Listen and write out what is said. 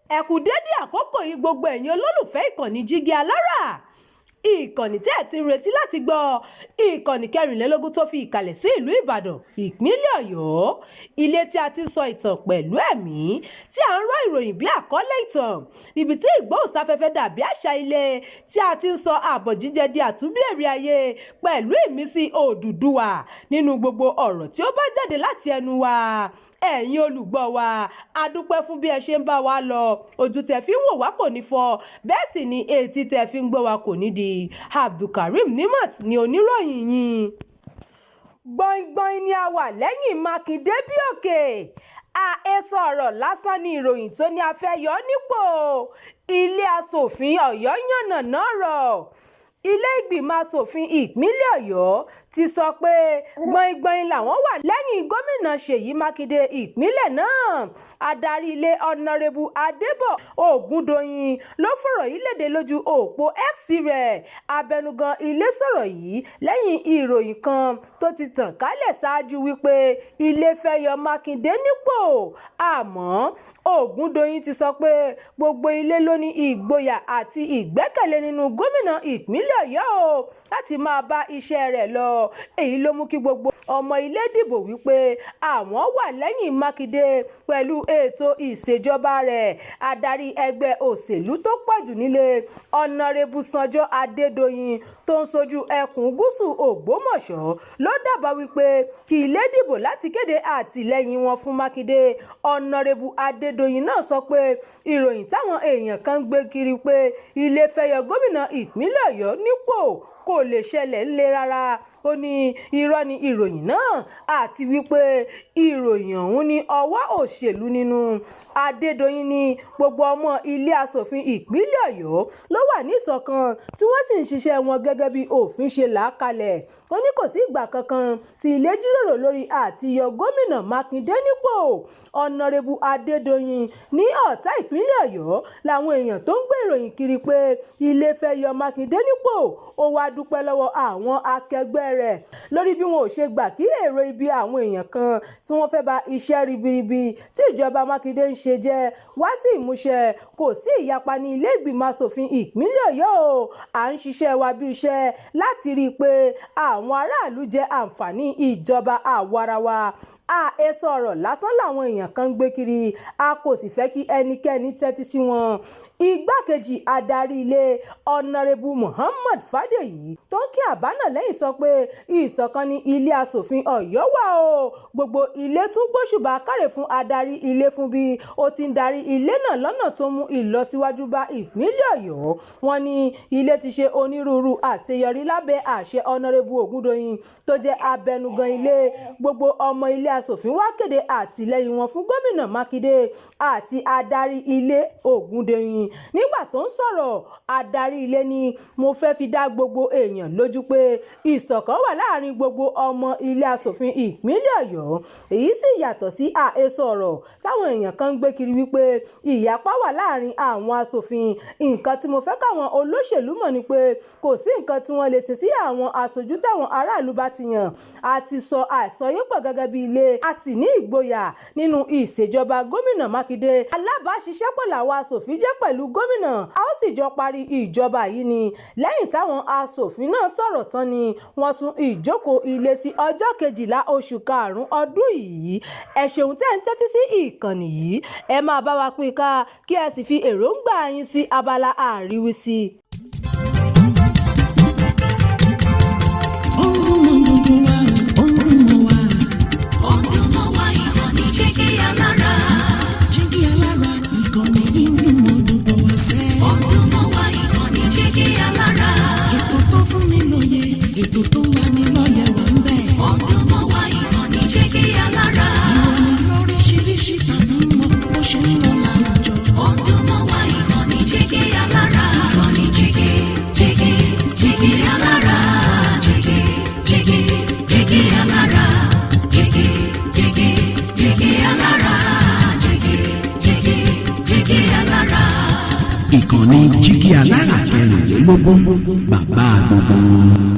ẹ kú dédé àkókò yìí gbogbo ẹ̀yin olólùfẹ́ ìkànnì Jígí Alára, ìkànnì tẹ́ ẹ̀ ti ń retí láti gbọ́, ìkànnì 24 tó fi ìkàlẹ̀ sí ìlú Ìbàdàn, ìpínlẹ̀ Ọ̀yọ́, ilé tí a ti ń sọ ìtàn pẹ̀lú ẹ̀mí, tí a ń rọ ìròyìn bí àkọ́lé ìtàn, níbi tí ìgbóhùnsáfẹ́fẹ́ dàbí àṣà ilé, tí a ti ń sọ àbọ̀ jíjẹ di àtúnbẹ̀rẹ̀ ayé pẹ̀lú ìmísí Odùduwà nínú gbogbo ọ̀rọ̀ tí ó bá jáde láti ẹnu wa. Ẹ̀yin olùgbọ́ wa, a dúpẹ́ fún bí ẹ ṣe ń bá wa lọ, ojú tẹ́ fi ń wò wá kò ní fọ́, bẹ́ẹ̀ sì ni etí tẹ́ fi ń gbọ́ wa kò ní di. Abdulkareem Nimat ni oníròyìn yín. Gbọ̀in ni a wà lẹ́yìn Makinde bí òkè. Àhesọ ọ̀rọ̀ lásán ni ìròyìn tó ní a fẹ́ yọ nípò. Ilé aṣòfin Ọ̀yọ́ yànnàná ọ̀rọ̀. Ilé ìgbìmọ̀ aṣòfin ìpínlẹ̀ Ọ̀yọ́ ti sọ pé gbọ̀in làwọn wà lẹ́yìn gómìnà Ṣèyí Makinde ìpínlẹ̀ náà. Adarí ilé ọ̀nàrẹ́bù Adébọ̀ Ògúndòyìn ló fọ̀rọ̀ yìí léde lójú òpó X rẹ̀. Abẹnugan ilé sọ̀rọ̀ yìí lẹ́yìn ìròyìn kan tó ti tàn kálẹ̀ ṣáájú wípé ilé fẹ́ yọ Makinde nípò. Àmọ́ Ògúndòyìn ti sọ pé gbogbo ilé ló ní ìgboyà àti ìgbẹ́kẹ̀lé nínú gómìnà ìpínlẹ̀ Ọ̀yọ́ o láti máa bá iṣẹ́ rẹ̀ lọ. Èyí ló mú kí gbogbo ọmọ ilé dìbò wípé àwọn wà lẹ́yìn Makinde pẹ̀lú ètò ìṣèjọba rẹ̀. Adarí ẹgbẹ́ òṣèlú tó pọ̀jù nílé ọ̀nàrẹ́bù Sanjọ́ Adédoyin tó ń sojú ẹkùn gúúsù Ògbómọ̀ṣọ́ ló dábàá wípé kí ilé dìbò láti kéde àtìlẹ́yìn wọn fún Makinde. Ọ̀nàrẹ́bù Adédoyin náà sọ pé ìròyìn táwọn èèyàn kan gbé kiri pé ilé fẹ́ yọ gómìnà ìpínlẹ̀ Ọ̀yọ́ nípò kò lè ṣẹlẹ̀ ńlẹ̀ rárá. Ó ní irọ́ ni ìròyìn náà àti wípé ìròyìn ọ̀hún ní ọwọ́ òṣèlú nínú. Adédoyin ní gbogbo ọmọ ilé aṣòfin ìpínlẹ̀ Ọ̀yọ́ ló wà ní ìṣọ̀kan tí wọ́n sì ń ṣiṣẹ́ wọn gẹ́gẹ́ bí òfin ṣe là á kalẹ̀. Ó ní kò sí ìgbà kankan tí ilé jíròrò lórí àti yọ gómìnà Makinde nípò. Ọ̀nàrẹ́bù Adédoyin ní ọ̀tá ìpínlẹ̀ Ọ̀yọ́ làwọn èèyàn tó ń gbé ìròyìn kiri pé ilé fẹ́ yọ Makinde nípò. Ó wá dúpẹ́ lọ́wọ́ àwọn akẹgbẹ́ rẹ̀ lórí bí wọn ò ṣe gbà kí èrò ibi àwọn èèyàn kan tí wọ́n fẹ́ bà iṣẹ́ ribiribi tí ìjọba Makinde ń ṣe jẹ́ wá sí ìmúṣẹ. Kò sí ìyapa ní ilé ìgbìmọ̀ aṣòfin ìpínlẹ̀ Ọ̀yọ́ o. À ń ṣiṣẹ́ wa bí iṣẹ́ láti rí i pé àwọn aráàlú jẹ àǹfààní ìjọba àwarawa. Àhesọ ọ̀rọ̀ lásán làwọn èèyàn kan ń gbé kiri, a kò sì fẹ́ kí ẹnikẹ́ni tẹ́tí sí wọn. Igbákejì adarí ilé ọ̀nàrẹ́bù Muhammad Fádèyí tó ń kí àbá náà lẹ́yìn sọ pé ìṣọ̀kan ní ilé aṣòfin Ọ̀yọ́ wà o. Gbogbo ilé tún gbóṣùbà káre fún adarí ilé fún bí ó ti ń darí ilé náà lọ́nà tó mú ìlọsíwájú bá ìpínlẹ̀ Ọ̀yọ́. Wọ́n ní ilé ti ṣe onírúurú àṣeyọrí lábẹ́ àṣẹ ọ̀nàrẹ́bù Ògúndòyìn tó jẹ́ abẹnugan ilé. Gbogbo ọmọ ilé aṣòfin wá kéde àtìlẹ́yìn wọn fún gómìnà Makinde àti adarí ilé Ògúndòyìn. Nígbà tó ń sọ̀rọ̀, adarí ilé ni mo fẹ́ fi dá gbogbo èèyàn lójú pé ìṣọ̀kan wà láàrin gbogbo ọmọ ilé aṣòfin ìpínlẹ̀ Ọ̀yọ́. Èyí sì yàtọ̀ sí àhesọ ọ̀rọ̀ táwọn èèyàn kan ń gbé kiri wípé ìyapa wà láàrin àwọn aṣòfin. Nǹkan tí mo fẹ́ káwọn olóṣèlú mọ̀ ni pé kò sí nǹkan tí wọ́n lè ṣe sí àwọn aṣojú táwọn aráàlú bá ti yàn. A ti sọ àsọyépọ̀ gẹ́gẹ́ bí ilé, a sì ní ìgboyà nínú ìṣèjọba gómìnà Makinde. Alábàáṣiṣẹ́pọ̀ làwọn aṣòfin jẹ́ pẹ̀lú gómìnà, a ó sì jọ parí ìjọba yìí ni. Lẹ́yìn táwọn aṣòfin náà sọ̀rọ̀ tán ni wọ́n sún ìjókòó ilé sí ọjọ́ 12 oṣù karùn-ún ọdún yìí. Ẹ ṣeun tẹ́ ń tẹ́tí sí ìkànnì yìí, ẹ máa bá wa pín ká kí ẹ sì fi èròǹgbà yín sí abala àríwísí. Ètò tó ń lani lọ́yẹ̀ wà ń bẹ̀. Ọdún mọ́ wá ìkànnì Jígí Alára. Ìròyìn lóríṣiríṣi tàbí mọ bó ṣe ń lọ láwùjọ. Ọdún mọ́ wá ìkànnì Jígí Alára. Ìkànnì Jígí Alára. Jígí Alára. Jígí Alára. Jígí Alára. Ìkànnì Jígí Alára 24, bàbá gbogbo.